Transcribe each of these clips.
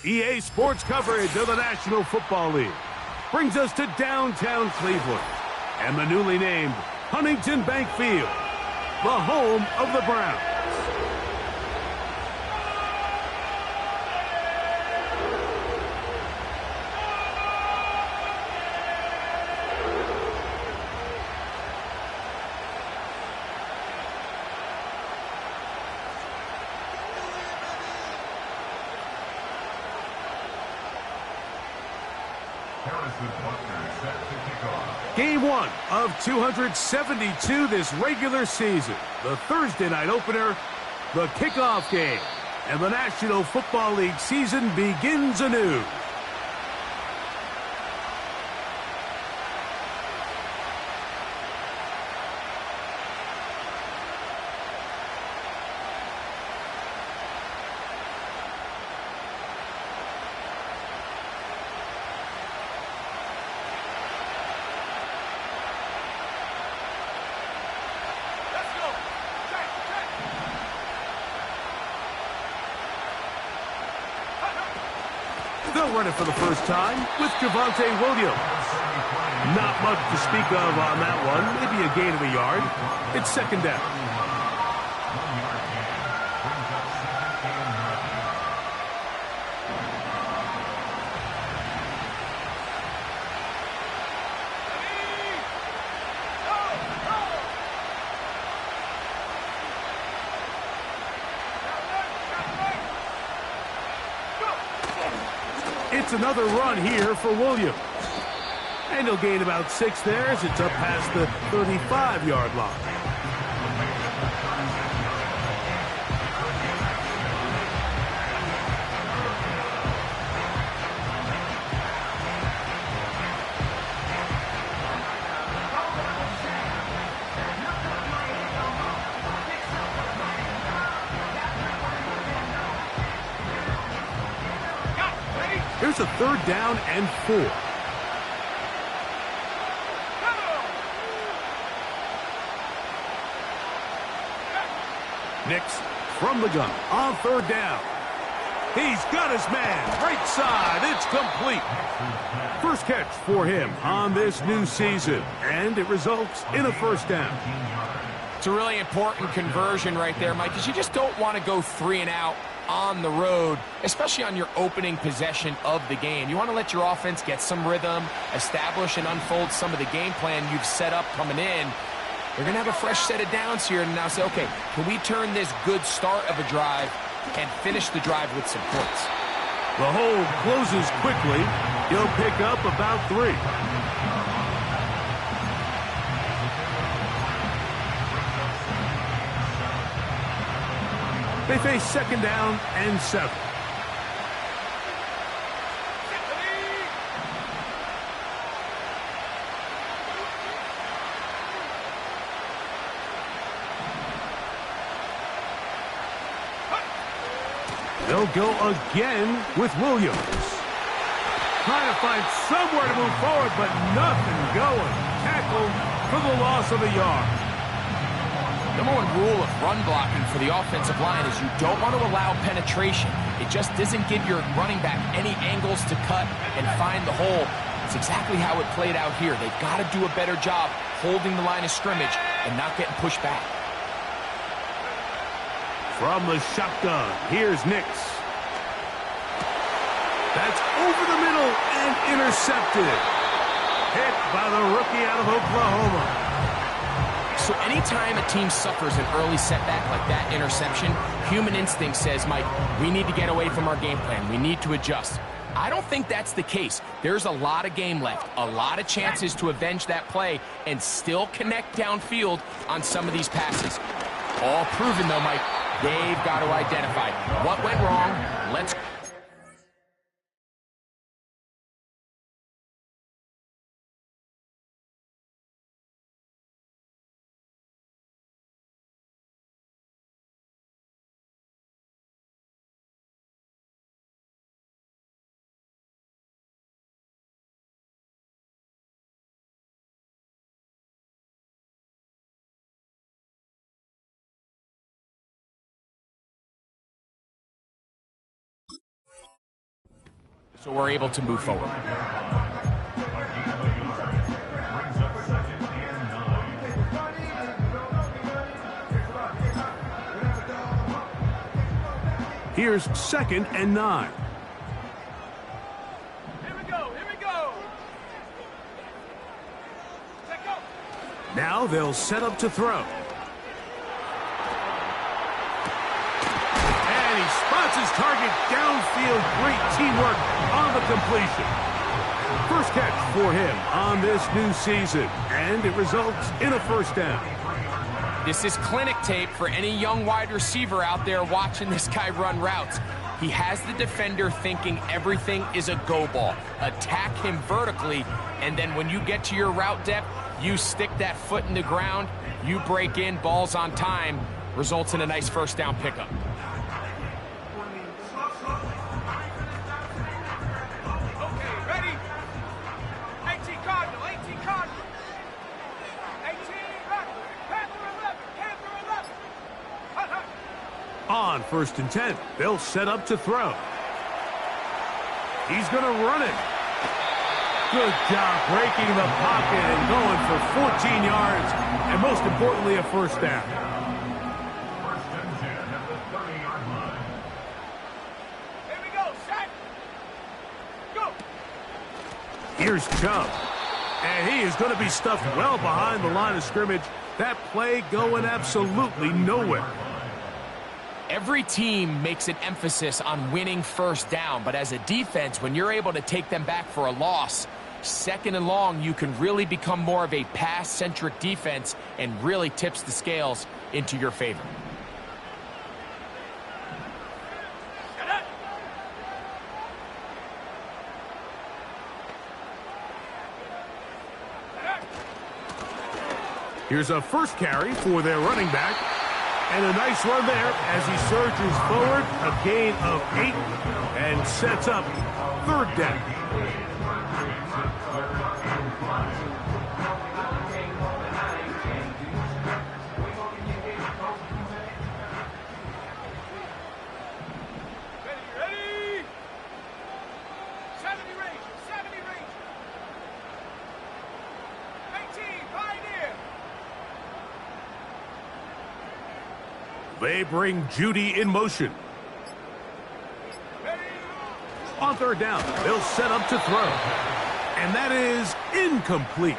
EA Sports coverage of the National Football League brings us to downtown Cleveland and the newly named Huntington Bank Field, the home of the Browns. Game 1 of 272 this regular season. The Thursday night opener, the kickoff game. And the National Football League season begins anew. They'll run it for the first time with Javonte Williams. Not much to speak of on that one. Maybe a gain of a yard. It's second down. It's another run here for Williams. And he'll gain about 6 there as it's up past the 35-yard line. Here's a third down and 4. Nix from the gun on third down. He's got his man. Right side. It's complete. First catch for him on this new season. And it results in a first down. It's a really important conversion right there, Mike, because you just don't want to go 3 and out on the road, especially on your opening possession of the game. You want to let your offense get some rhythm, establish and unfold some of the game plan you've set up coming in. They're going to have a fresh set of downs here and now say, okay, can we turn this good start of a drive and finish the drive with some points? The hole closes quickly. He'll pick up about 3. They face second down and 7. They'll go again with Williams. Trying to find somewhere to move forward, but nothing going. Tackled for the loss of a yard. Number 1 rule of run blocking for the offensive line is you don't want to allow penetration. It just doesn't give your running back any angles to cut and find the hole. It's exactly how it played out here. They've got to do a better job holding the line of scrimmage and not getting pushed back. From the shotgun, here's Nix. That's over the middle and intercepted. Hit by the rookie out of Oklahoma. So anytime a team suffers an early setback like that interception, human instinct says, Mike, we need to get away from our game plan. We need to adjust. I don't think that's the case. There's a lot of game left, a lot of chances to avenge that play and still connect downfield on some of these passes. All proven, though, Mike. They've got to identify what went wrong. Let's... So we're able to move forward. Here's 2nd and 9. Here we go. Let go. Now they'll set up to throw. And he spots his target downfield. Great teamwork on the completion. First catch for him on this new season, and it results in a first down. This is clinic tape for any young wide receiver out there watching this guy run routes. He has the defender thinking everything is a go ball. Attack him vertically, and then when you get to your route depth, you stick that foot in the ground, you break in, balls on time, results in a nice first down pickup. Okay, ready? 18 Cardinal, 18 Cardinal. 18 left, Panther 11, Panther 11. On 1st and 10, they'll set up to throw. He's going to run it. Good job breaking the pocket and going for 14 yards, and most importantly, a first down. Here we go, set. Go. Here's Chubb, and he is going to be stuffed well behind the line of scrimmage. That play going absolutely nowhere. Every team makes an emphasis on winning first down, but as a defense, when you're able to take them back for a loss, 2nd and long, you can really become more of a pass-centric defense and really tips the scales into your favor. Here's a first carry for their running back. And a nice run there as he surges forward, a gain of 8, and sets up 3rd down. Ready? 70 range. 18, Pioneer. They bring Judy in motion. On 3rd down, they'll set up to throw. And that is incomplete.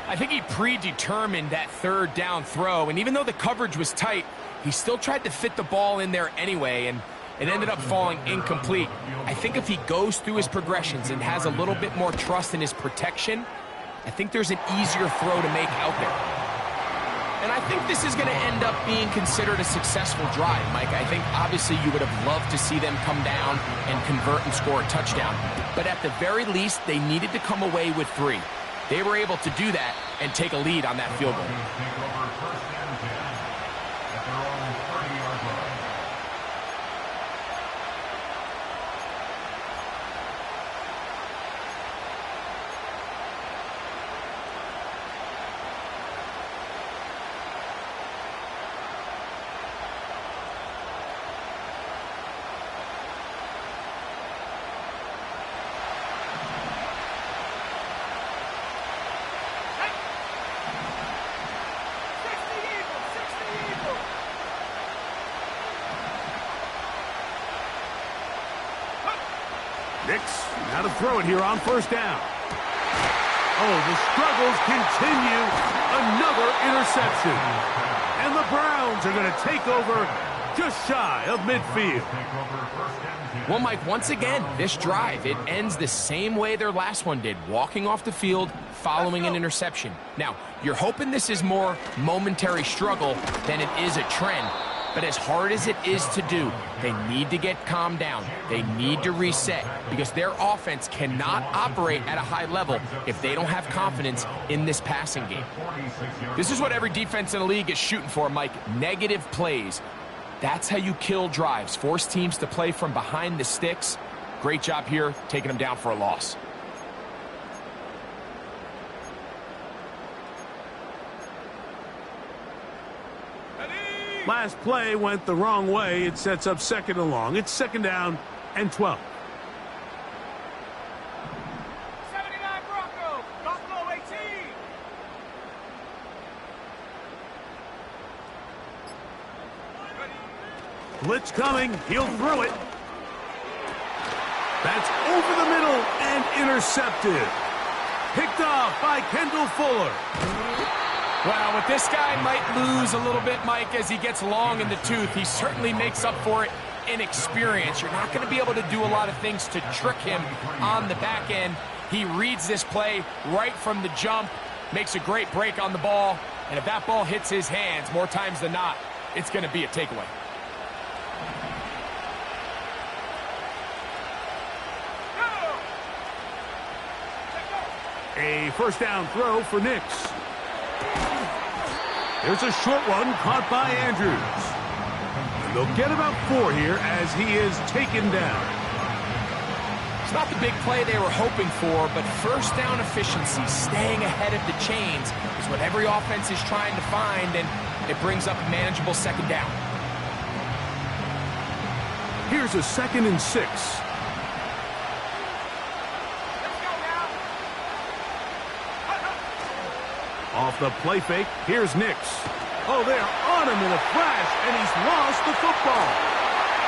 I think he predetermined that 3rd down throw, and even though the coverage was tight, he still tried to fit the ball in there anyway, and it ended up falling incomplete. I think if he goes through his progressions and has a little bit more trust in his protection, I think there's an easier throw to make out there. And I think this is going to end up being considered a successful drive, Mike. I think obviously you would have loved to see them come down and convert and score a touchdown. But at the very least, they needed to come away with 3. They were able to do that and take a lead on that field goal. Nix, now to throw it here on 1st down. Oh, the struggles continue. Another interception. And the Browns are going to take over just shy of midfield. Well, Mike, once again, this drive, it ends the same way their last one did, walking off the field, following an interception. Now, you're hoping this is more momentary struggle than it is a trend. But as hard as it is to do, they need to get calmed down. They need to reset because their offense cannot operate at a high level if they don't have confidence in this passing game. This is what every defense in the league is shooting for, Mike. Negative plays. That's how you kill drives. Force teams to play from behind the sticks. Great job here, taking them down for a loss. Last play went the wrong way. It sets up 2nd and long. It's 2nd down and 12. 79 Bronco. Buffalo 18. Blitz coming. He'll throw it. That's over the middle and intercepted. Picked off by Kendall Fuller. Well, with this guy might lose a little bit, Mike, as he gets long in the tooth. He certainly makes up for it in experience. You're not going to be able to do a lot of things to trick him on the back end. He reads this play right from the jump, makes a great break on the ball, and if that ball hits his hands more times than not, it's going to be a takeaway. A 1st down throw for Nix. There's a short one caught by Andrews. And they'll get about 4 here as he is taken down. It's not the big play they were hoping for, but 1st down efficiency, staying ahead of the chains, is what every offense is trying to find, and it brings up a manageable 2nd down. Here's a 2nd and 6. Off the play fake, here's Nix. Oh, they're on him in a flash, and he's lost the football.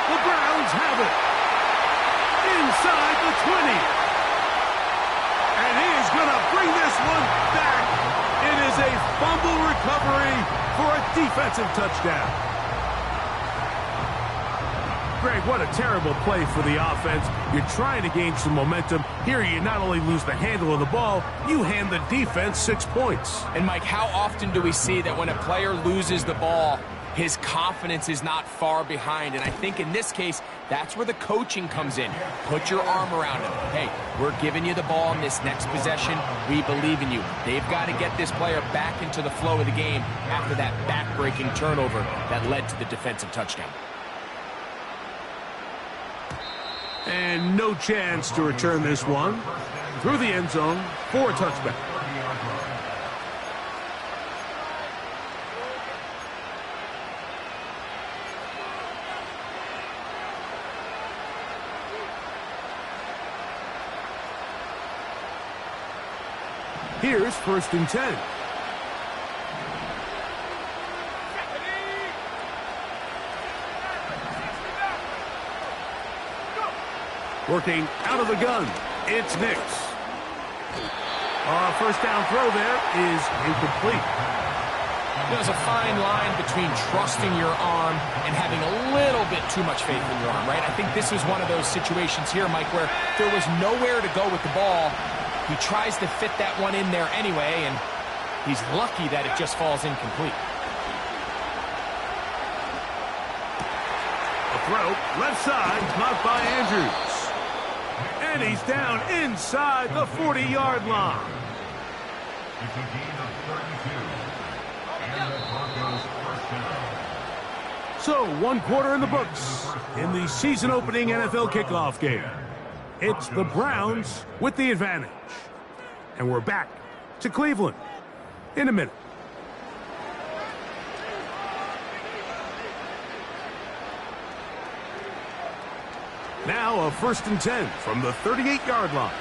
The Browns have it. Inside the 20. And he is going to bring this one back. It is a fumble recovery for a defensive touchdown. Greg, what a terrible play for the offense. You're trying to gain some momentum. Here you not only lose the handle of the ball, you hand the defense 6 points. And Mike, how often do we see that when a player loses the ball, his confidence is not far behind? And I think in this case, that's where the coaching comes in. Put your arm around him. Hey, we're giving you the ball in this next possession. We believe in you. They've got to get this player back into the flow of the game after that back-breaking turnover that led to the defensive touchdown. And no chance to return this one. Through the end zone for a touchback. Here's 1st and 10. Working out of the gun, it's Nix. 1st down throw there is incomplete. There's a fine line between trusting your arm and having a little bit too much faith in your arm, right? I think this is one of those situations here, Mike, where there was nowhere to go with the ball. He tries to fit that one in there anyway, and he's lucky that it just falls incomplete. A throw, left side, caught by Andrews. And he's down inside the 40-yard line. It's a gain of 32. And the Broncos first down. So, 1 quarter in the books in the season-opening NFL kickoff game. It's the Browns with the advantage. And we're back to Cleveland in a minute. Now a 1st and 10 from the 38-yard line.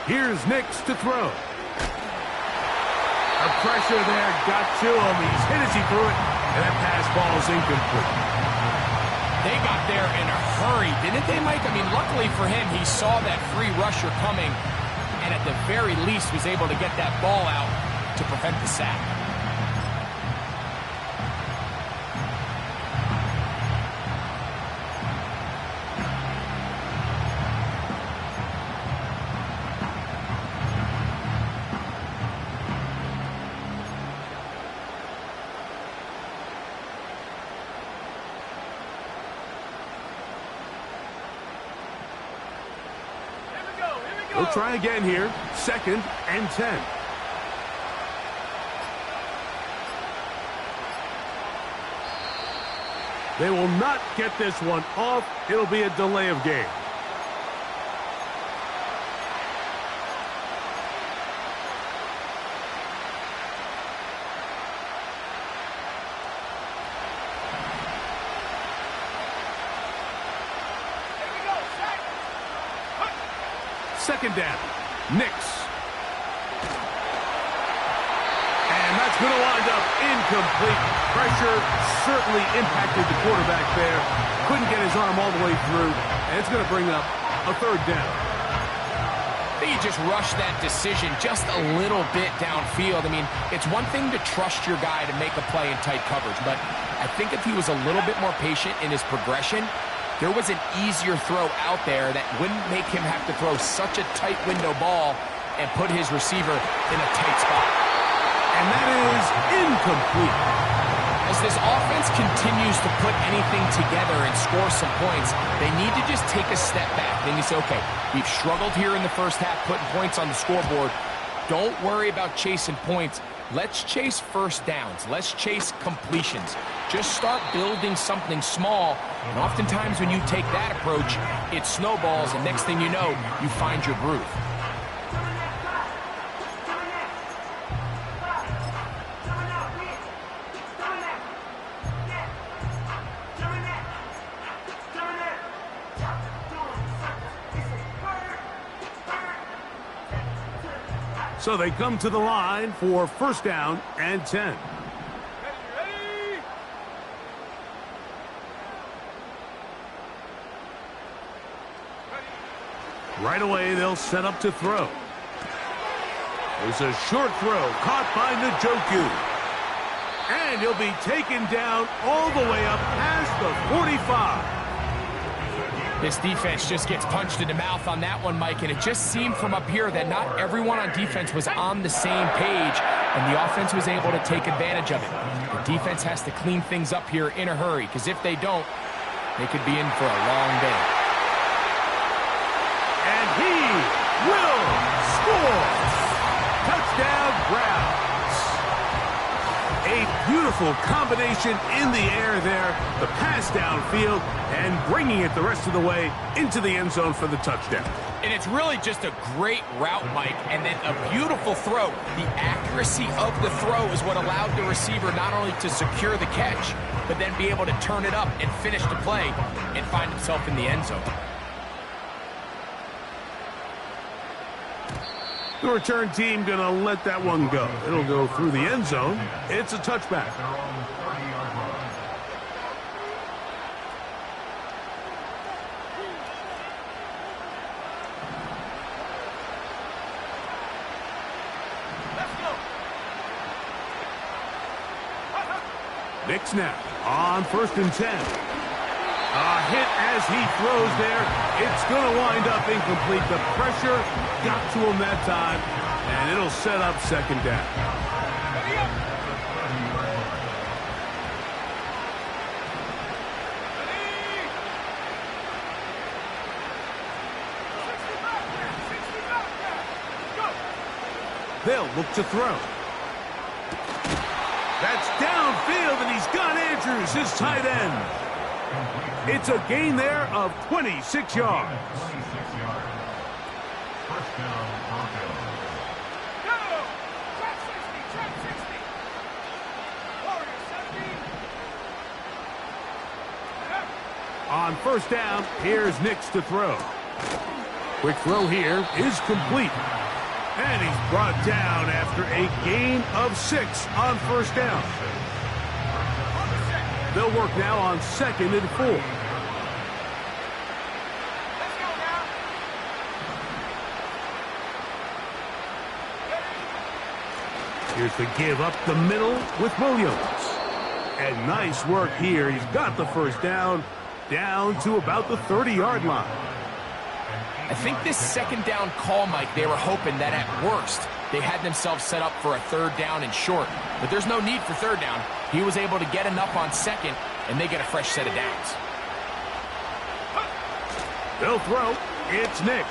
Here's Nix to throw. The pressure there got to him. He's hit as he threw it, and that pass ball is incomplete. They got there in a hurry, didn't they, Mike? I mean, luckily for him, he saw that free rusher coming, and at the very least was able to get that ball out to prevent the sack. We'll try again here. 2nd and 10. They will not get this one off. It'll be a delay of game. Second down. Nix. And that's going to wind up incomplete. Pressure certainly impacted the quarterback there. Couldn't get his arm all the way through. And it's going to bring up a 3rd down. I think he just rushed that decision just a little bit downfield. I mean, it's one thing to trust your guy to make a play in tight coverage, but I think if he was a little bit more patient in his progression, there was an easier throw out there that wouldn't make him have to throw such a tight window ball and put his receiver in a tight spot. And that is incomplete. As this offense continues to put anything together and score some points, they need to just take a step back. Then you say, okay, we've struggled here in the first half putting points on the scoreboard. Don't worry about chasing points. Let's chase first downs. Let's chase completions. Just start building something small. And oftentimes when you take that approach, it snowballs, and next thing you know, you find your groove. So they come to the line for 1st down and 10. Right away, they'll set up to throw. There's a short throw caught by Njoku. And he'll be taken down all the way up past the 45. This defense just gets punched in the mouth on that one, Mike, and it just seemed from up here that not everyone on defense was on the same page, and the offense was able to take advantage of it. The defense has to clean things up here in a hurry, because if they don't, they could be in for a long day. And he will score. Touchdown, Browns. A beautiful combination in the air there. The pass downfield and bringing it the rest of the way into the end zone for the touchdown. And it's really just a great route, Mike, and then a beautiful throw. The accuracy of the throw is what allowed the receiver not only to secure the catch, but then be able to turn it up and finish the play and find himself in the end zone. The return team going to let that one go. It'll go through the end zone. It's a touchback. Nix now on 1st and 10. A hit as he throws there. It's going to wind up incomplete. The pressure got to him that time, and it'll set up 2nd down. They'll look to throw. That's downfield, and he's got Andrews, his tight end. It's a gain there of 26 yards. 26 yards. 1st down, Broncos. Go! Track 60! Warriors 17! On 1st down, here's Nix to throw. Quick throw here is complete. And he's brought down after a gain of 6 on 1st down. They'll work now on 2nd and 4. Let's go now! Here's the give up the middle with Williams. And nice work here. He's got the first down to about the 30-yard line. I think this second down call, Mike, they were hoping that at worst they had themselves set up for a third down and short. But there's no need for third down. He was able to get enough on second, and they get a fresh set of downs. They'll throw. It's Nix.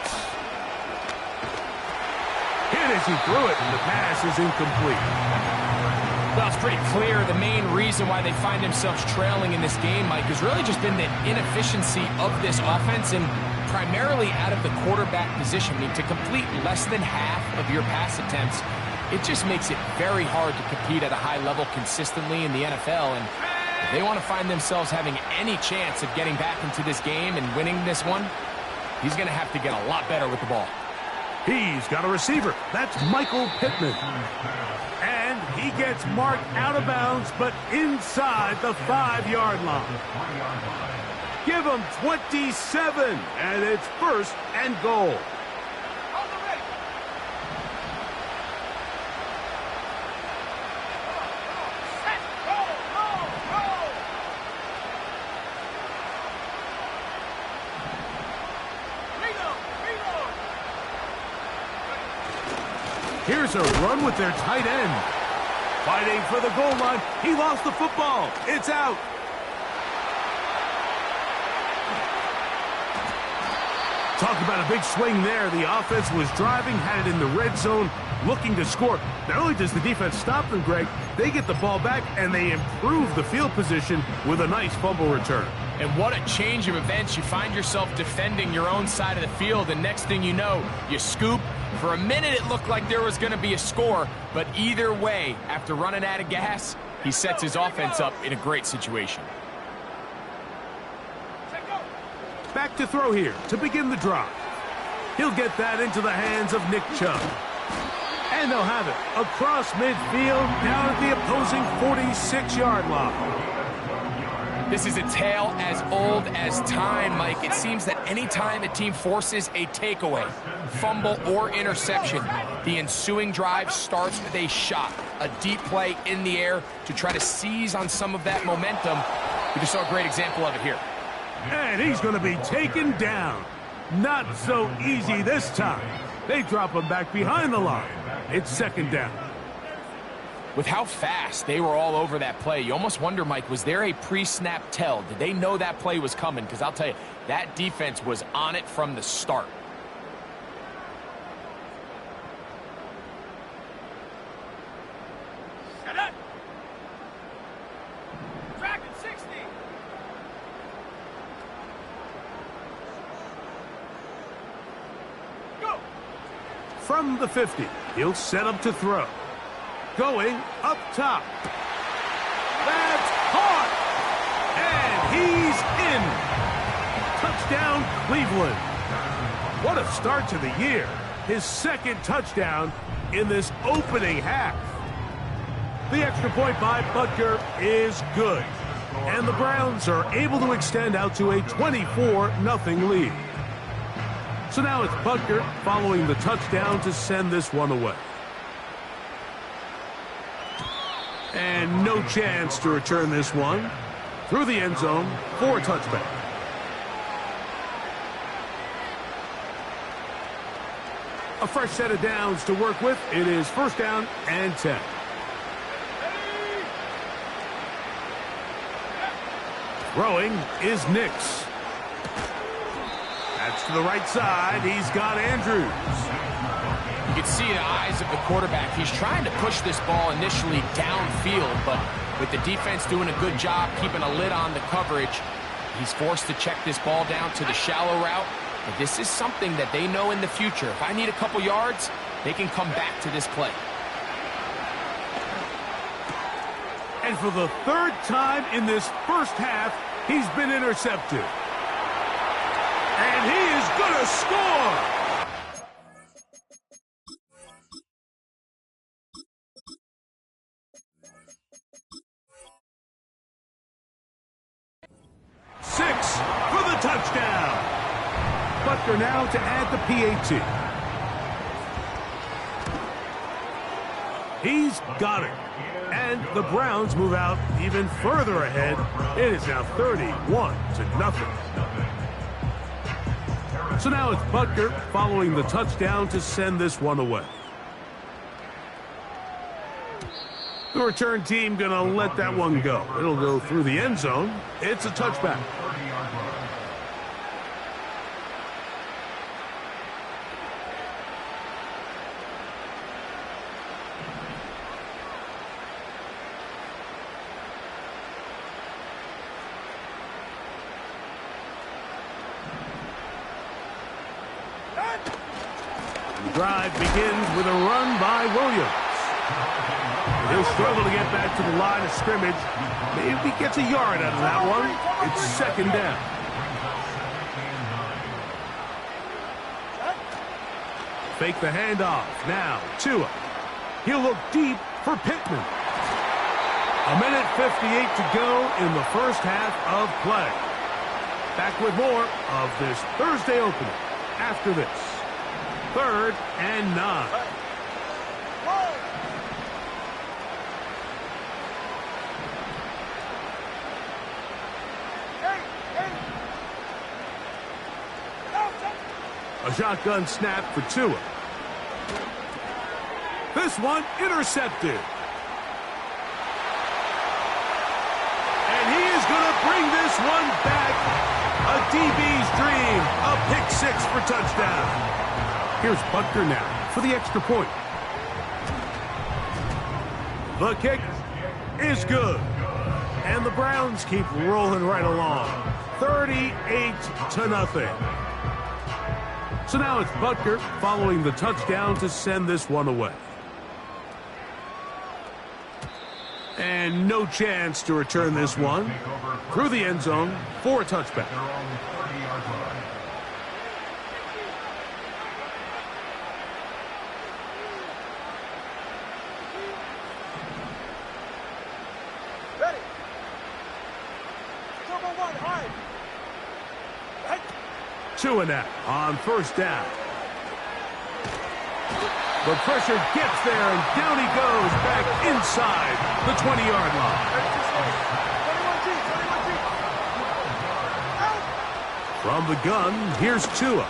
Hit as he threw it, and the pass is incomplete. Well, it's pretty clear the main reason why they find themselves trailing in this game, Mike, has really just been the inefficiency of this offense and primarily out of the quarterback position. I mean, to complete less than half of your pass attempts, it just makes it very hard to compete at a high level consistently in the NFL. And if they want to find themselves having any chance of getting back into this game and winning this one, he's going to have to get a lot better with the ball. He's got a receiver. That's Michael Pittman. And he gets marked out of bounds, but inside the 5-yard line. Give him 27, and it's first and goal. On the ready. Set, go, go, go. Reload. Here's a run with their tight end. Fighting for the goal line. He lost the football. It's out. Talk about a big swing there. The offense was driving, had it in the red zone, looking to score. Not only does the defense stop them, Greg, they get the ball back, and they improve the field position with a nice fumble return. And what a change of events. You find yourself defending your own side of the field, and next thing you know, you scoop. For a minute, it looked like there was going to be a score, but either way, after running out of gas, he sets his offense up in a great situation. Back to throw here to begin the drive. He'll get that into the hands of Nick Chubb. And they'll have it across midfield down at the opposing 46-yard line. This is a tale as old as time, Mike. It seems that any time a team forces a takeaway, fumble, or interception, the ensuing drive starts with a shot, a deep play in the air to try to seize on some of that momentum. We just saw a great example of it here. And he's going to be taken down. Not so easy this time. They drop him back behind the line. It's second down. With how fast they were all over that play, you almost wonder, Mike, was there a pre-snap tell? Did they know that play was coming? Because I'll tell you, that defense was on it from the start. Set up. Dragon 60. Go. From the 50, he'll set up to throw. Going up top. That's caught. And he's in. Touchdown, Cleveland. What a start to the year. His second touchdown in this opening half. The extra point by Butker is good. And the Browns are able to extend out to a 24-0 lead. So now it's Butker following the touchdown to send this one away. And no chance to return this one. Through the end zone for a touchback. A fresh set of downs to work with. It is first down and 10. Throwing is Nix. That's to the right side. He's got Andrews. You can see the eyes of the quarterback. He's trying to push this ball initially downfield, but with the defense doing a good job keeping a lid on the coverage, he's forced to check this ball down to the shallow route. But this is something that they know in the future. If I need a couple yards, they can come back to this play. And for the third time in this first half, he's been intercepted. And he is going to score! Touchdown. Butker now to add the PAT. He's got it. And the Browns move out even further ahead. It is now 31-0. So now it's Butker following the touchdown to send this one away. The return team going to let that one go. It'll go through the end zone. It's a touchback. The drive begins with a run by Williams. He'll struggle to get back to the line of scrimmage. Maybe he gets a yard out of that one. It's second down. Fake the handoff. Now, Tua. He'll look deep for Pittman. 1:58 to go in the first half of play. Back with more of this Thursday opener after this. 3rd and 9. A shotgun snap for Tua. This one intercepted. And he is going to bring this one back. A DB's dream. A pick 6 for touchdown. Here's Butker now for the extra point. The kick is good. And the Browns keep rolling right along. 38-0. So now it's Butker following the touchdown to send this one away. And no chance to return this one through the end zone for a touchback. Ready. Number 1, high. Tua now on first down. The pressure gets there, and down he goes back inside the 20-yard line. 21G. From the gun, here's Tua.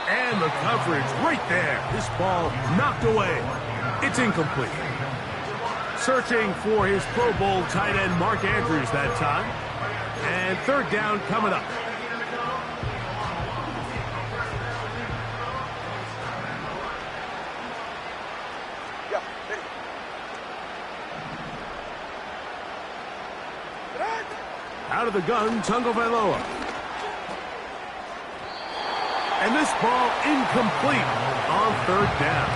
And the coverage right there. This ball knocked away. It's incomplete. Searching for his Pro Bowl tight end Mark Andrews that time. And 3rd down coming up. Out of the gun, Tagovailoa. And this ball incomplete on 3rd down.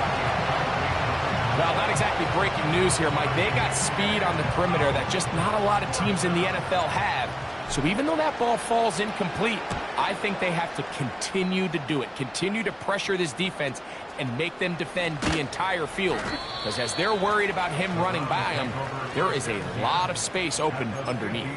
Well, not exactly breaking news here, Mike. They got speed on the perimeter that just not a lot of teams in the NFL have. So even though that ball falls incomplete, I think they have to continue to do it. Continue to pressure this defense and make them defend the entire field. Because as they're worried about him running by them, there is a lot of space open underneath.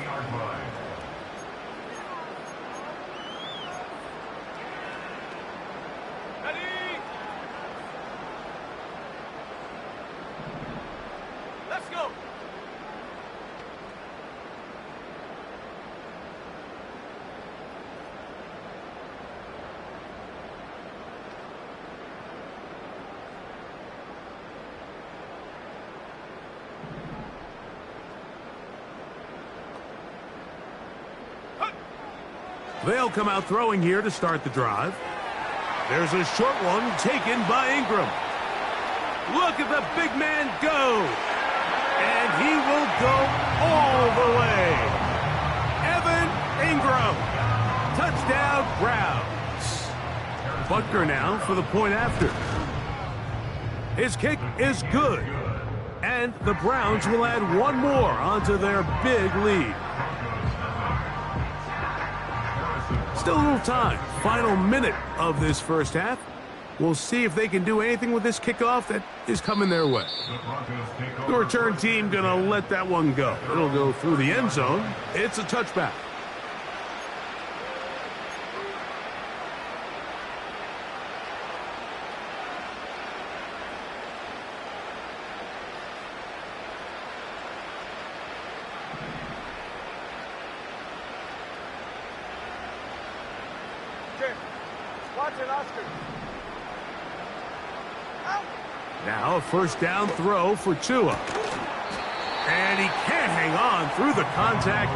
Let's go. They'll come out throwing here to start the drive. There's a short one taken by Ingram. Look at the big man go. And he will go all the way. Evan Ingram. Touchdown, Browns. Butker now for the point after. His kick is good. And the Browns will add one more onto their big lead. Still a little time. Final minute of this first half. We'll see if they can do anything with this kickoff that is coming their way. The return team going to let that one go. It'll go through the end zone. It's a touchback. Roger, Oscar. Out. Now a first down throw for Tua. And he can't hang on through the contact.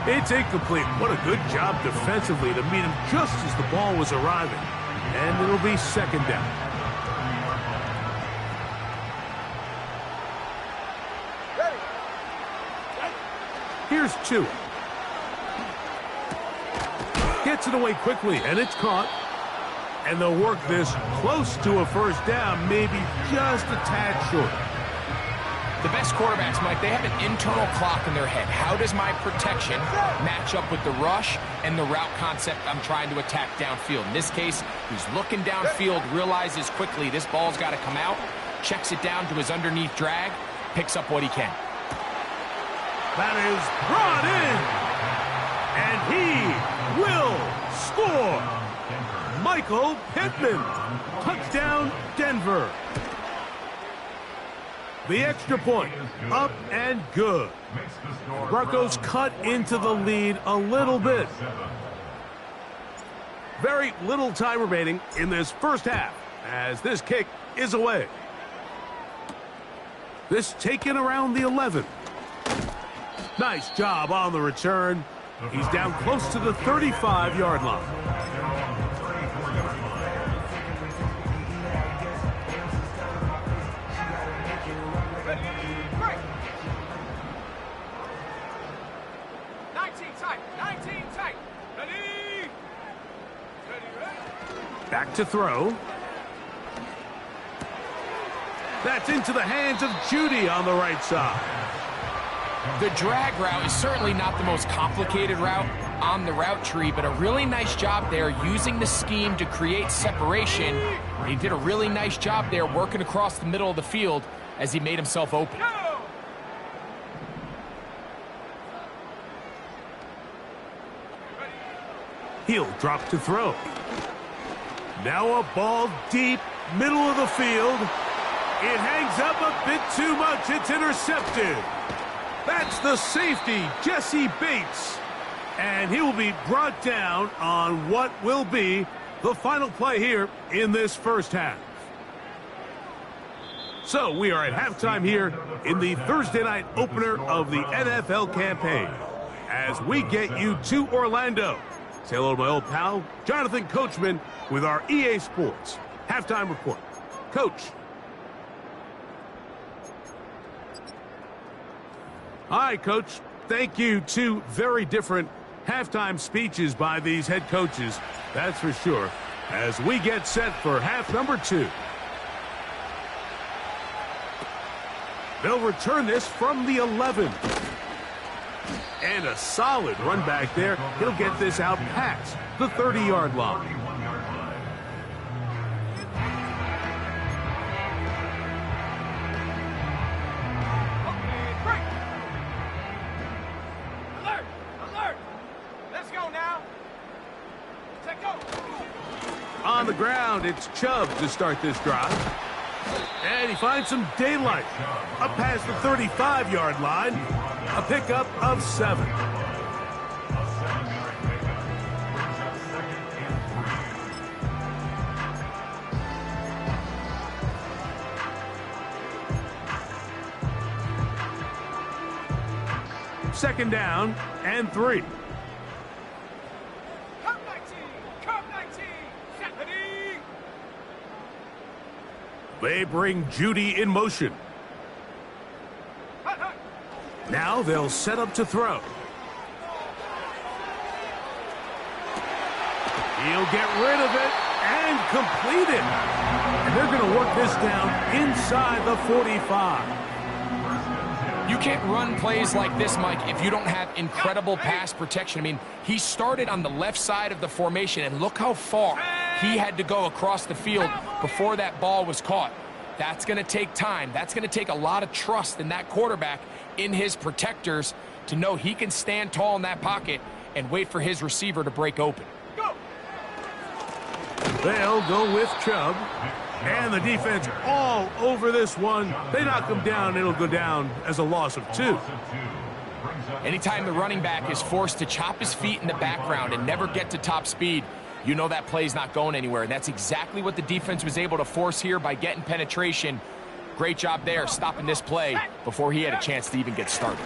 It's incomplete. What a good job defensively to meet him just as the ball was arriving. And it'll be second down. Ready. Here's Tua. Gets it away quickly, and it's caught. And they'll work this close to a first down, maybe just a tad short. The best quarterbacks, Mike, they have an internal clock in their head. How does my protection match up with the rush and the route concept I'm trying to attack downfield? In this case, he's looking downfield, realizes quickly this ball's got to come out, checks it down to his underneath drag, picks up what he can. That is brought in, and he will score. Michael Pittman, touchdown Denver. The extra point, up and good. Broncos cut into the lead a little bit. Very little time remaining in this first half as this kick is away. This taken around the 11. Nice job on the return. He's down close to the 35-yard line. Back to throw. That's into the hands of Judy on the right side. The drag route is certainly not the most complicated route on the route tree, but a really nice job there using the scheme to create separation. He did a really nice job there working across the middle of the field as he made himself open. He'll drop to throw. Now a ball deep, middle of the field. It hangs up a bit too much. It's intercepted. That's the safety, Jesse Bates. And he will be brought down on what will be the final play here in this first half. So we are at halftime here in the Thursday night opener of the NFL campaign as we get you to Orlando. Say hello to my old pal, Jonathan Coachman, with our EA Sports halftime report. Coach. Hi, Coach. Thank you. Two very different halftime speeches by these head coaches, that's for sure, as we get set for half number 2. They'll return this from the 11. And a solid run back there. He'll get this out past the 30-yard line. Alert! Alert! Let's go now. Take go. On the ground, it's Chubb to start this drive. And he finds some daylight. Up past the 35-yard line. A pickup of 7. Second down and 3. Come 19! Come 19! Ready! They bring Judy in motion. Hut, hut. Now they'll set up to throw. He'll get rid of it and complete it. And they're going to work this down inside the 45. You can't run plays like this, Mike, if you don't have incredible pass protection. I mean, he started on the left side of the formation, and look how far he had to go across the field before that ball was caught. That's going to take time. That's going to take a lot of trust in that quarterback, in his protectors, to know he can stand tall in that pocket and wait for his receiver to break open. They'll go with Chubb. And the defense all over this one. They knock him down. It'll go down as a loss of 2. Anytime the running back is forced to chop his feet in the background and never get to top speed, you know that play's not going anywhere. And that's exactly what the defense was able to force here by getting penetration. Great job there, stopping this play before he had a chance to even get started.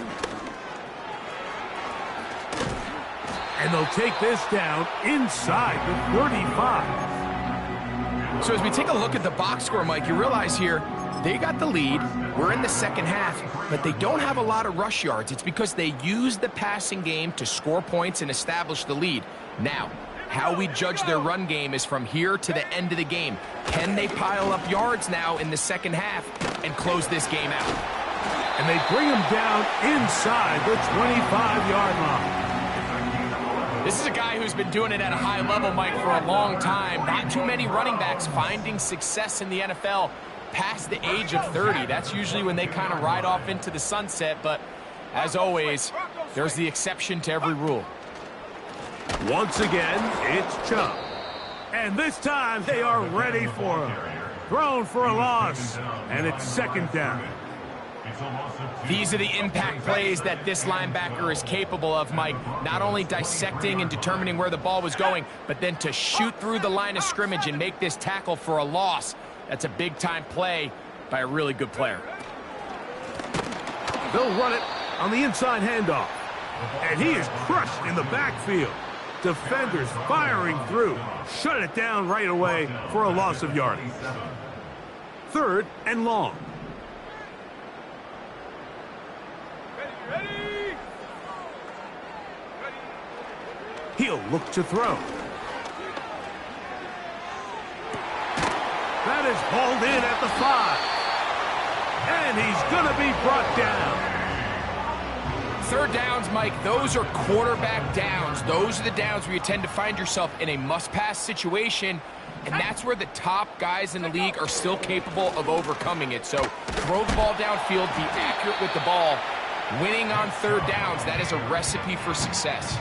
And they'll take this down inside the 35. So as we take a look at the box score, Mike, you realize here, they got the lead. We're in the second half, but they don't have a lot of rush yards. It's because they use the passing game to score points and establish the lead. Now, how we judge their run game is from here to the end of the game. Can they pile up yards now in the second half and close this game out? And they bring him down inside the 25-yard line. This is a guy who's been doing it at a high level, Mike, for a long time. Not too many running backs finding success in the NFL past the age of 30. That's usually when they kind of ride off into the sunset, but as always, there's the exception to every rule. Once again, it's Chubb. And this time, they are ready for him. Thrown for a loss, and it's second down. These are the impact plays that this linebacker is capable of, Mike. Not only dissecting and determining where the ball was going, but then to shoot through the line of scrimmage and make this tackle for a loss. That's a big-time play by a really good player. They'll run it on the inside handoff. And he is crushed in the backfield. Defenders firing through. Shut it down right away for a loss of yardage. Third and long. Ready. He'll look to throw. That is hauled in at the 5. And he's going to be brought down. Third downs, Mike, those are quarterback downs. Those are the downs where you tend to find yourself in a must-pass situation, and that's where the top guys in the league are still capable of overcoming it. So throw the ball downfield, be accurate with the ball. Winning on third downs, that is a recipe for success.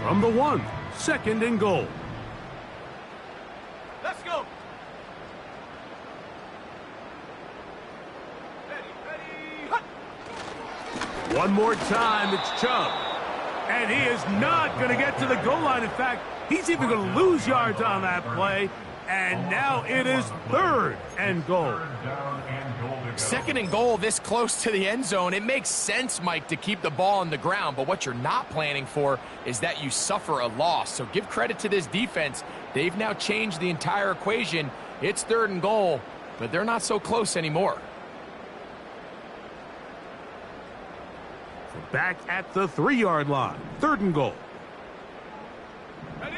From the 1, second and goal. Let's go. Ready. One more time, it's Chubb. And he is not going to get to the goal line. In fact, he's even going to lose yards on that play. And now it is third and goal. Second and goal this close to the end zone. It makes sense, Mike, to keep the ball on the ground. But what you're not planning for is that you suffer a loss. So give credit to this defense. They've now changed the entire equation. It's third and goal, but they're not so close anymore. Back at the 3-yard line. Third and goal. Ready.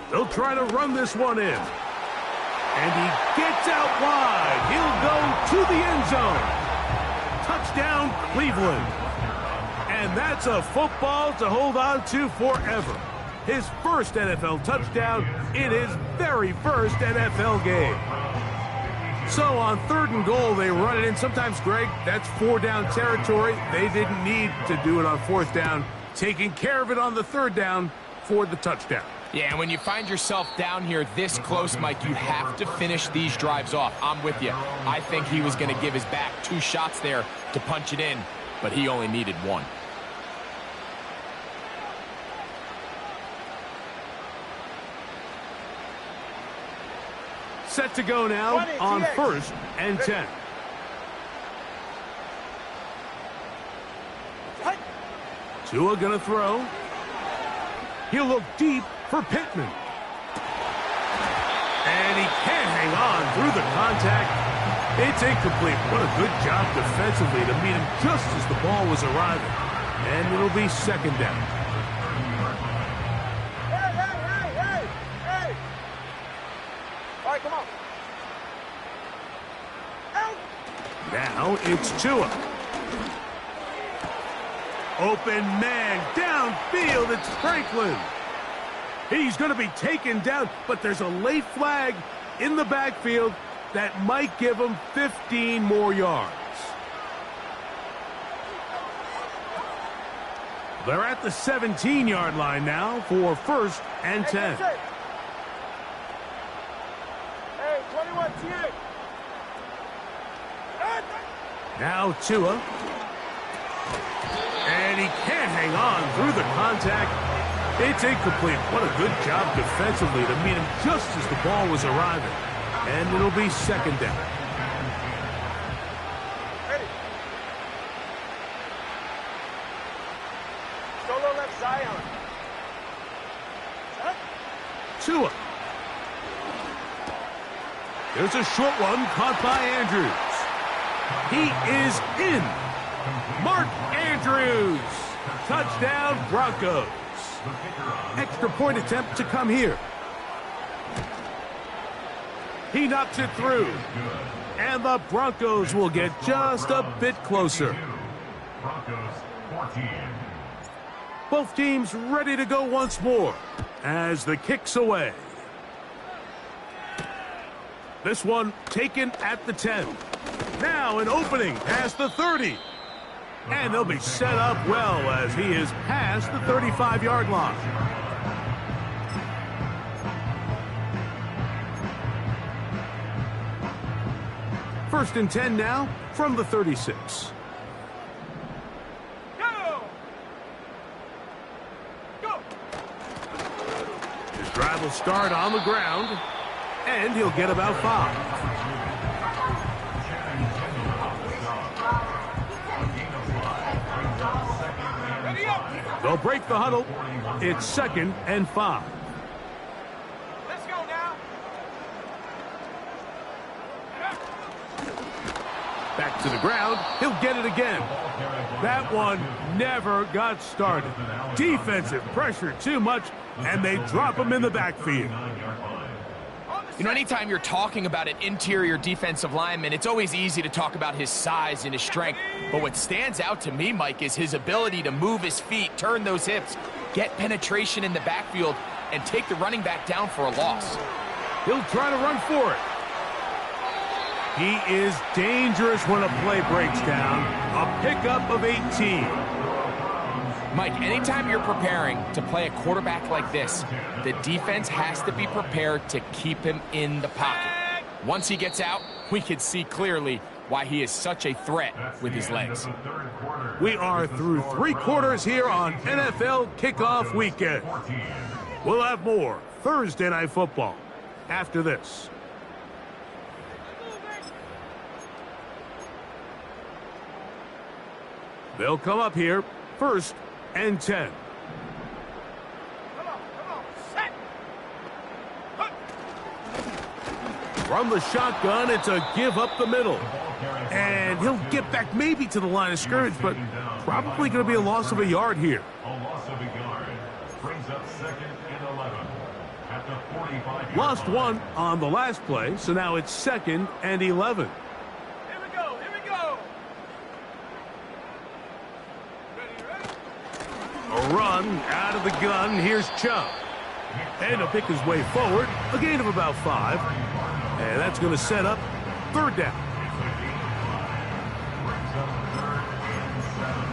They'll try to run this one in. And he gets out wide. He'll go to the end zone. Touchdown, Cleveland. And that's a football to hold on to forever. His first NFL touchdown in his very first NFL game. So on third and goal, they run it in. Sometimes, Greg, that's 4-down territory. They didn't need to do it on fourth down. Taking care of it on the third down for the touchdown. Yeah, and when you find yourself down here this close, Mike, you have to finish these drives off. I'm with you. I think he was going to give his back 2 shots there to punch it in, but he only needed 1. Set to go now on first and 10. Tua gonna throw. He'll look deep for Pittman. And he can't hang on through the contact. It's incomplete. What a good job defensively to meet him just as the ball was arriving. And it'll be second down. Hey. All right, come on. Now it's Tua. Open man, downfield, it's Franklin. He's going to be taken down, but there's a late flag in the backfield that might give him 15 more yards. They're at the 17-yard line now for 1st and 10. Hey, 21 TA. Now Tua. And he can't hang on through the contact. It's incomplete. What a good job defensively to meet him just as the ball was arriving. And it'll be 2nd down. Ready. Solo left Zion. Set. Tua. There's a short one caught by Andrews. He is in. Mark Andrews. Touchdown, Broncos. Extra point attempt to come here. He knocks it through. And the Broncos will get just a bit closer. Broncos 14. Both teams ready to go once more as the kick's away. This one taken at the 10. Now an opening past the 30. And they'll be set up well as he is past the 35-yard line. First and 10 now from the 36. Go! Go! His drive will start on the ground, and he'll get about 5. Ready up! They'll break the huddle. It's 2nd and 5. Let's go now! Back to the ground. He'll get it again. That one never got started. Defensive pressure too much, and they drop him in the backfield. You know, anytime you're talking about an interior defensive lineman, it's always easy to talk about his size and his strength. But what stands out to me, Mike, is his ability to move his feet, turn those hips, get penetration in the backfield, and take the running back down for a loss. He'll try to run for it. He is dangerous when a play breaks down. A pickup of 18. Mike, anytime you're preparing to play a quarterback like this, the defense has to be prepared to keep him in the pocket. Once he gets out, we can see clearly why he is such a threat with his legs. We are through 3 quarters here on NFL Kickoff Weekend. We'll have more Thursday Night Football after this. They'll come up here, 1st and 10. Come on, set! From the shotgun, it's a give up the middle. And he'll get back maybe to the line of scrimmage, but probably going to be a loss of a yard here. A loss of a yard. Brings up 2nd and 11. At the 45. Lost one on the last play, so now it's 2nd and 11. Here we go, here we go! Ready? A run out of the gun. Here's Chubb. And he'll pick his way forward. A gain of about 5. And that's going to set up 3rd down. Brings up 3rd and 7.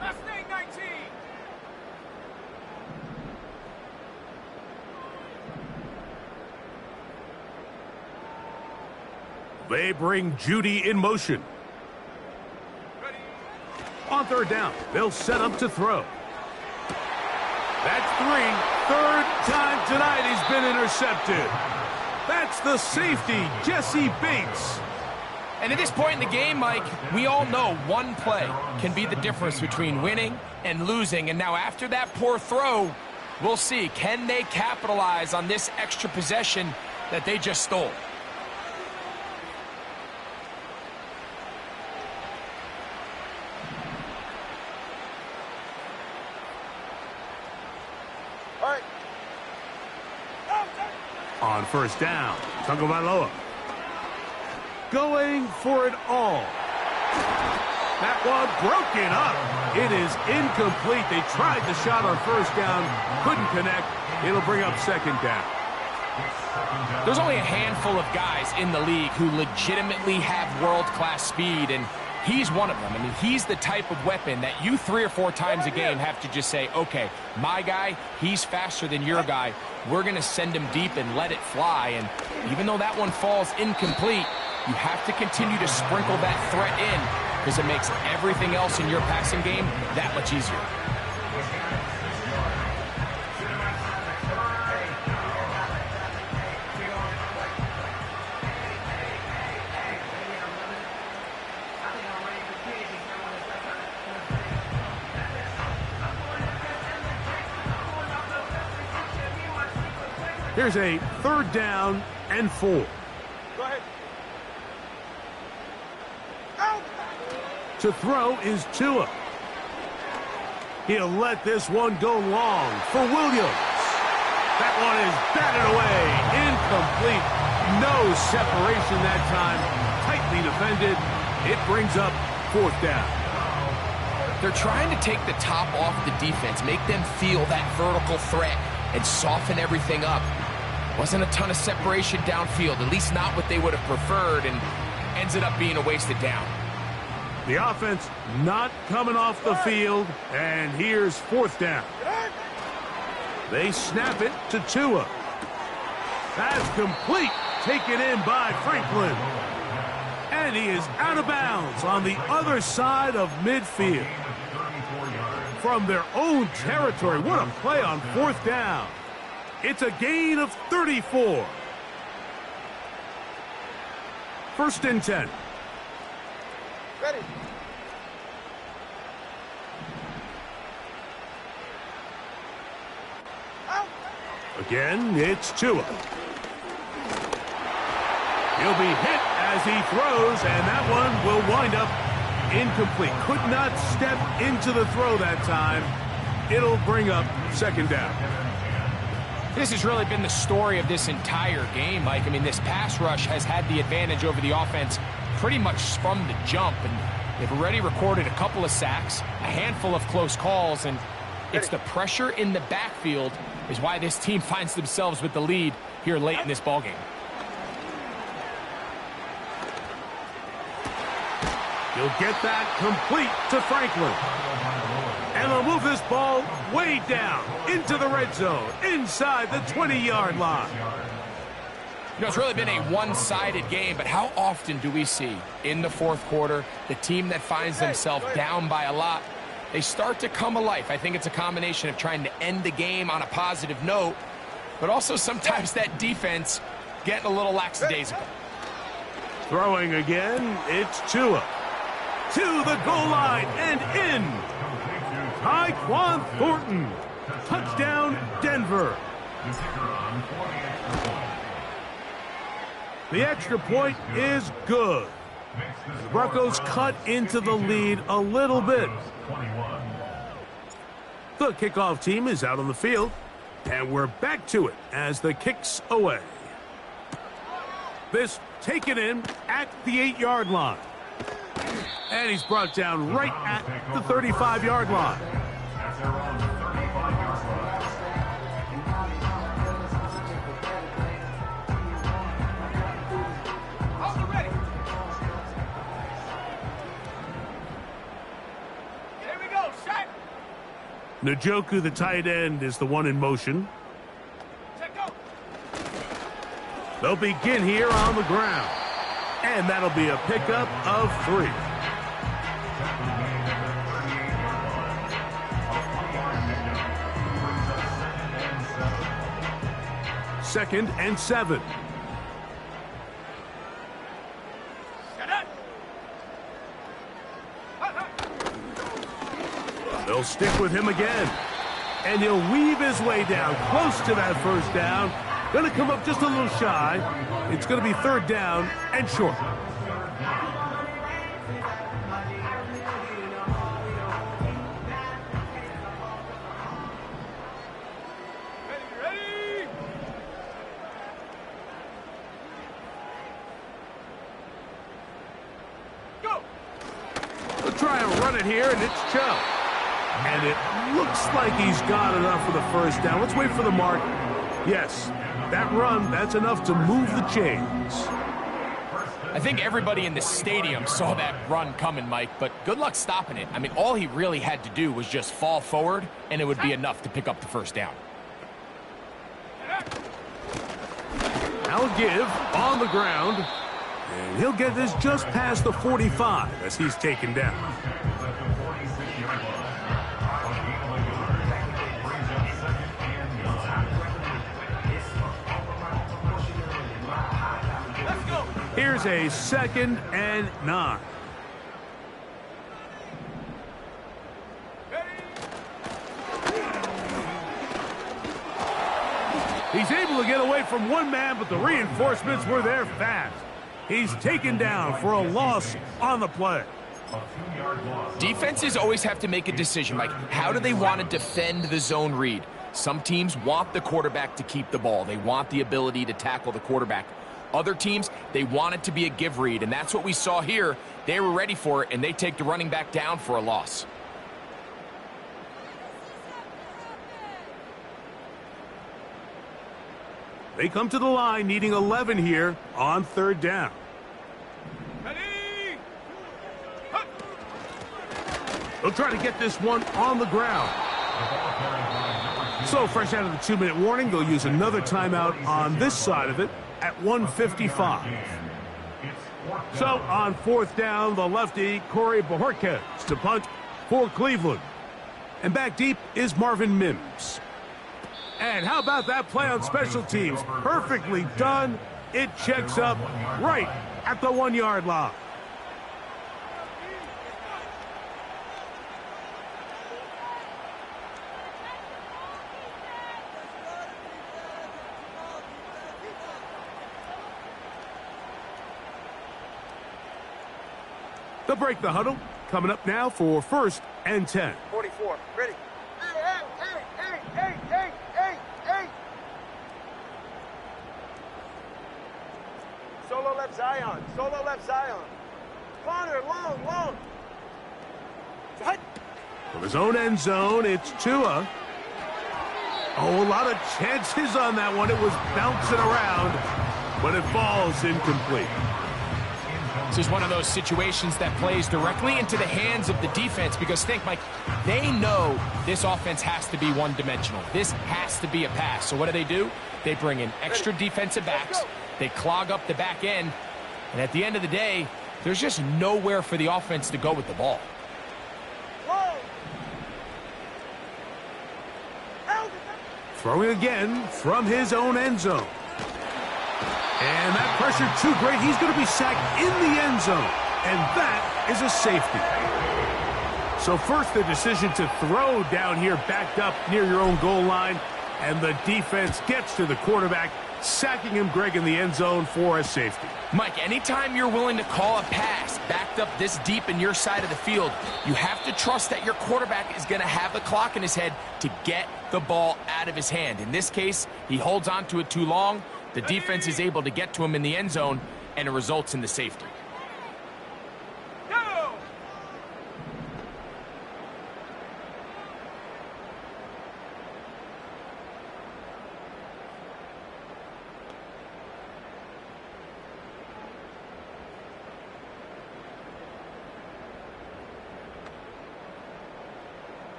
Last name 19! They bring Judy in motion. Ready? On 3rd down, they'll set up to throw. That's 3. 3rd time tonight he's been intercepted. That's the safety, Jesse Bates. And at this point in the game, Mike, we all know one play can be the difference between winning and losing. And now after that poor throw, we'll see, can they capitalize on this extra possession that they just stole? All right. On 1st down, Tagovailoa going for it all. That one broken up. It is incomplete. They tried the shot on 1st down, couldn't connect. It'll bring up 2nd down. There's only a handful of guys in the league who legitimately have world-class speed, and he's one of them. I mean, he's the type of weapon that you 3 or 4 times a game have to just say, okay, my guy, he's faster than your guy. We're going to send him deep and let it fly. And even though that one falls incomplete, you have to continue to sprinkle that threat in because it makes everything else in your passing game that much easier. Here's a 3rd down and 4. Go ahead. Out. To throw is Tua. He'll let this one go long for Williams. That one is batted away. Incomplete. No separation that time. Tightly defended. It brings up 4th down. They're trying to take the top off the defense, make them feel that vertical threat, and soften everything up. Wasn't a ton of separation downfield, at least not what they would have preferred, and ends it up being a wasted down. The offense not coming off the field, and here's 4th down. They snap it to Tua. That's complete, taken in by Franklin. And he is out of bounds on the other side of midfield. From their own territory, what a play on 4th down. It's a gain of 34. 1st and 10. Ready. Out. Again, it's Tua. He'll be hit as he throws, and that one will wind up incomplete. Could not step into the throw that time. It'll bring up 2nd down. This has really been the story of this entire game, Mike. I mean, this pass rush has had the advantage over the offense pretty much from the jump, and they've already recorded a couple of sacks, a handful of close calls, and it's the pressure in the backfield is why this team finds themselves with the lead here late in this ballgame. He'll get that complete to Franklin. And they'll move this ball way down into the red zone, inside the 20-yard line. You know, it's really been a one-sided game, but how often do we see in the 4th quarter the team that finds themselves down by a lot, they start to come alive? I think it's a combination of trying to end the game on a positive note, but also sometimes that defense getting a little lackadaisical. Throwing again, it's Tua. To the goal line and in. Tyquan Thornton. Touchdown, Denver. The extra point is good. The Broncos cut into the lead a little bit. The kickoff team is out on the field, and we're back to it as the kick's away. This taken in at the 8-yard line. And he's brought down right at the 35-yard line. Ready. Here we go. Set. Njoku, the tight end, is the one in motion. Set, go. They'll begin here on the ground. And that'll be a pickup of 3. Second and 7. Set it. They'll stick with him again. And he'll weave his way down close to that 1st down. Going to come up just a little shy. It's going to be 3rd down and short. Ready. Go. They'll try and run it here, and it's Chubb. And it looks like he's got enough for the 1st down. Let's wait for the mark. Yes, that run, that's enough to move the chains. I think everybody in the stadium saw that run coming, Mike, but good luck stopping it. I mean, all he really had to do was just fall forward, and it would be enough to pick up the first down. Now a give on the ground, and he'll get this just past the 45 as he's taken down. Here's a 2nd and 9. He's able to get away from one man, but the reinforcements were there fast. He's taken down for a loss on the play. Defenses always have to make a decision, Mike. How do they want to defend the zone read? Some teams want the quarterback to keep the ball. They want the ability to tackle the quarterback. Other teams, they want it to be a give read, and that's what we saw here. They were ready for it, and they take the running back down for a loss. They come to the line needing 11 here on 3rd down. They'll try to get this one on the ground. So fresh out of the 2-minute warning, they'll use another timeout on this side of it at 1:55. So on 4th down, the lefty Corey Bojorquez to punt for Cleveland. And back deep is Marvin Mims. And how about that play on special teams? Perfectly done. It checks up right at the 1-yard line. They'll break the huddle. Coming up now for 1st and 10. 44, ready. Solo left Zion. Solo left Zion. Connor, long. Cut. From his own end zone, it's Tua. Oh, a lot of chances on that one. It was bouncing around, but it falls incomplete. This is one of those situations that plays directly into the hands of the defense because think, Mike, they know this offense has to be one-dimensional. This has to be a pass. So what do? They bring in extra defensive backs. They clog up the back end. And at the end of the day, there's just nowhere for the offense to go with the ball. Throwing again from his own end zone. And that pressure too great. He's going to be sacked in the end zone. And that is a safety. So first the decision to throw down here backed up near your own goal line. And the defense gets to the quarterback, sacking him, Greg, in the end zone for a safety. Mike, anytime you're willing to call a pass backed up this deep in your side of the field, you have to trust that your quarterback is going to have the clock in his head to get the ball out of his hand. In this case, he holds on to it too long. The defense is able to get to him in the end zone, and it results in the safety.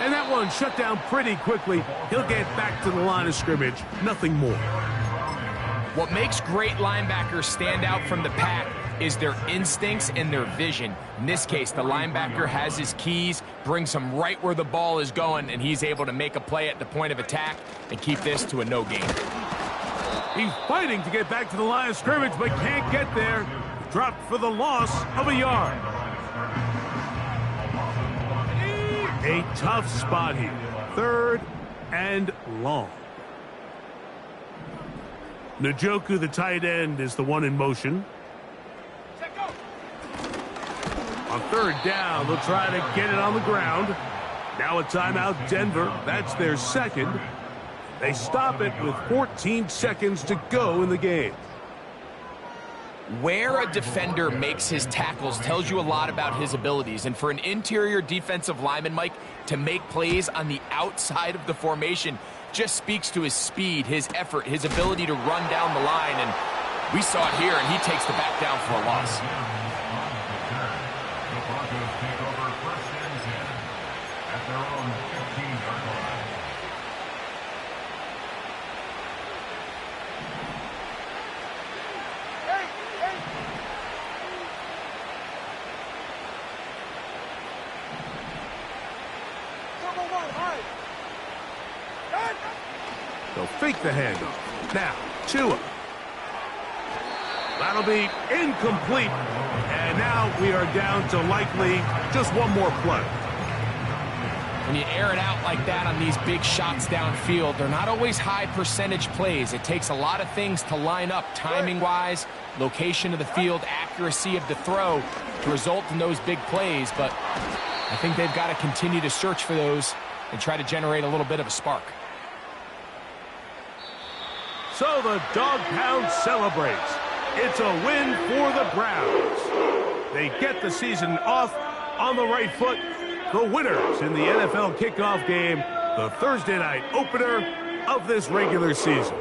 And that one shut down pretty quickly. He'll get back to the line of scrimmage. Nothing more. What makes great linebackers stand out from the pack is their instincts and their vision. In this case, the linebacker has his keys, brings him right where the ball is going, and he's able to make a play at the point of attack and keep this to a no gain. He's fighting to get back to the line of scrimmage, but can't get there. Dropped for the loss of a yard. A tough spot here. 3rd and long. Njoku, the tight end, is the one in motion. On 3rd down, they'll try to get it on the ground. Now a timeout, Denver. That's their 2nd. They stop it with 14 seconds to go in the game. Where a defender makes his tackles tells you a lot about his abilities. And for an interior defensive lineman, Mike, to make plays on the outside of the formation just speaks to his speed, his effort, his ability to run down the line. And we saw it here, and he takes the back down for a loss. The Broncos take over first and 10 at their own 15-yard line. They'll fake the handoff. Now, Tua. That'll be incomplete. And now we are down to likely just one more play. When you air it out like that on these big shots downfield, they're not always high percentage plays. It takes a lot of things to line up timing-wise, location of the field, accuracy of the throw to result in those big plays. But I think they've got to continue to search for those and try to generate a little bit of a spark. So the Dog Pound celebrates. It's a win for the Browns. They get the season off on the right foot. The winners in the NFL kickoff game, the Thursday night opener of this regular season.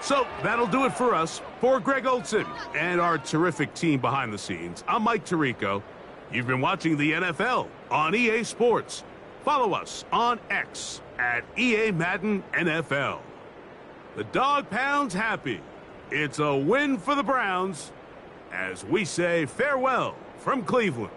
So that'll do it for us. For Greg Olson and our terrific team behind the scenes, I'm Mike Tirico. You've been watching the NFL on EA Sports. Follow us on X at EA Madden NFL. The Dog Pound's happy. It's a win for the Browns as we say farewell from Cleveland.